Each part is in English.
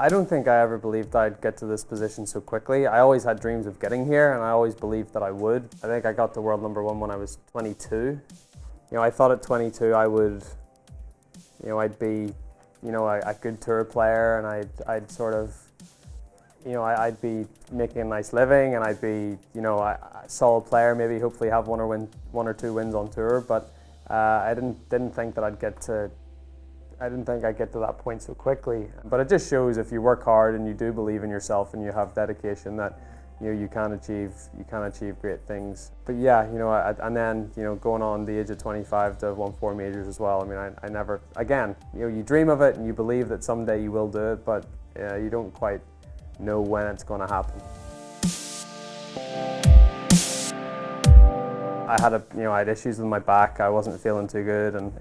I don't think I ever believed I'd get to this position so quickly. I always had dreams of getting here, and I always believed that I would. I think I got to world number one when I was 22. I thought at 22 I would, I'd be, a good tour player, and I'd sort of, I'd be making a nice living, and I'd be, a solid player. Maybe hopefully have one or two wins on tour. But I didn't think that I'd get to. I didn't think I'd get to that point so quickly. But it just shows if you work hard and you do believe in yourself and you have dedication that you can achieve great things. But yeah, and then going on the age of 25 to have won 4 majors as well. I mean, I never, again, you dream of it and you believe that someday you will do it, but you don't quite know when it's going to happen. I had issues with my back. I wasn't feeling too good, and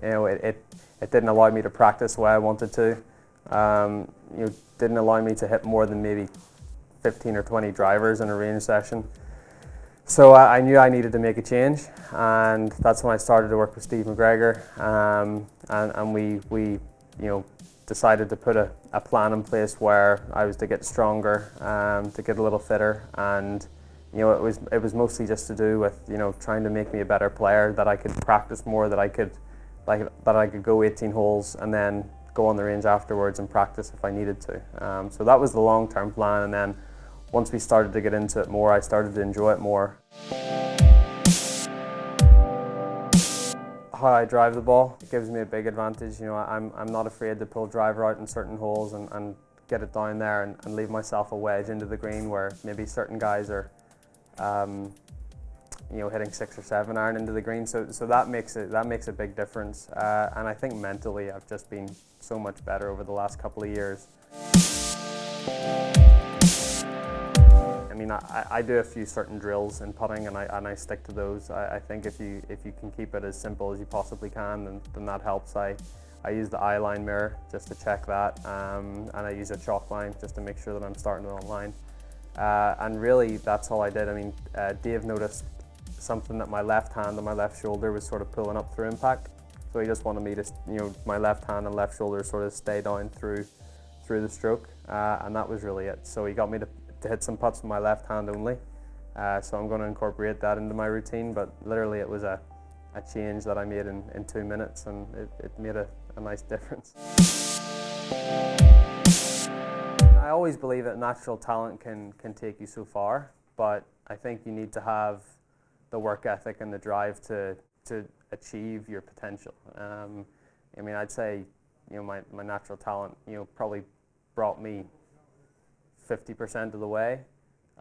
it didn't allow me to practice the way I wanted to. Didn't allow me to hit more than maybe 15 or 20 drivers in a range session. So I knew I needed to make a change, and that's when I started to work with Steve McGregor, and we decided to put a plan in place where I was to get stronger, to get a little fitter, and it was mostly just to do with trying to make me a better player, that I could practice more, that I could go 18 holes and then go on the range afterwards and practice if I needed to. So that was the long-term plan, and then once we started to get into it more, I started to enjoy it more. How I drive the ball, it gives me a big advantage. I'm not afraid to pull driver out in certain holes and get it down there and leave myself a wedge into the green, where maybe certain guys are hitting 6 or 7 iron into the green. So that makes a big difference. And I think mentally I've just been so much better over the last couple of years. I mean, I do a few certain drills in putting, and I stick to those. I think if you can keep it as simple as you possibly can, then that helps. I use the eye line mirror just to check that, and I use a chalk line just to make sure that I'm starting it on line. And really, that's all I did. I mean, Dave noticed something, that my left hand and my left shoulder was sort of pulling up through impact. So he just wanted me to, my left hand and left shoulder sort of stay down through the stroke, and that was really it. So he got me to hit some putts with my left hand only. So I'm going to incorporate that into my routine, but literally it was a change that I made in 2 minutes, and it made a nice difference. I always believe that natural talent can take you so far, but I think you need to have the work ethic and the drive to achieve your potential. I mean, I'd say my natural talent probably brought me 50% of the way,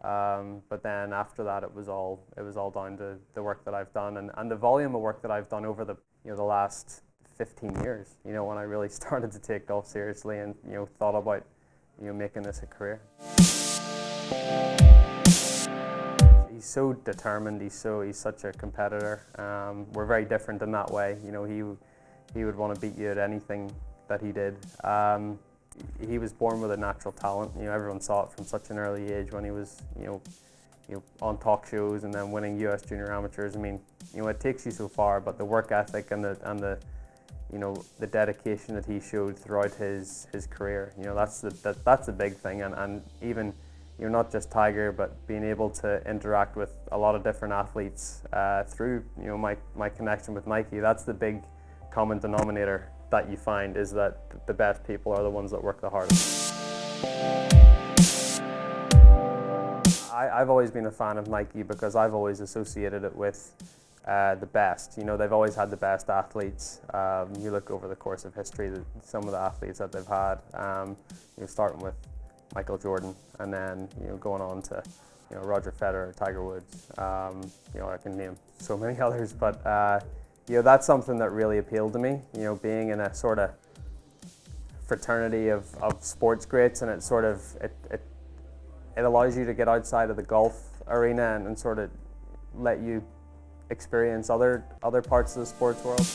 but then after that it was all down to the work that I've done and the volume of work that I've done over the the last 15 years. When I really started to take golf seriously and thought about making this a career. He's so determined. He's such a competitor. We're very different in that way. He would want to beat you at anything that he did. He was born with a natural talent. Everyone saw it from such an early age when he was on talk shows and then winning US Junior Amateurs. I mean, it takes you so far, but the work ethic and the dedication that he showed throughout his career, that's the big thing. And even not just Tiger, but being able to interact with a lot of different athletes through my connection with Nike. That's the big common denominator that you find, is that the best people are the ones that work the hardest. I've always been a fan of Nike because I've always associated it with the best. They've always had the best athletes. You look over the course of history, some of the athletes that they've had, starting with Michael Jordan, and then going on to Roger Federer, Tiger Woods. I can name so many others, but that's something that really appealed to me. Being in a sort of fraternity of sports greats, and it allows you to get outside of the golf arena and sort of let you experience other parts of the sports world.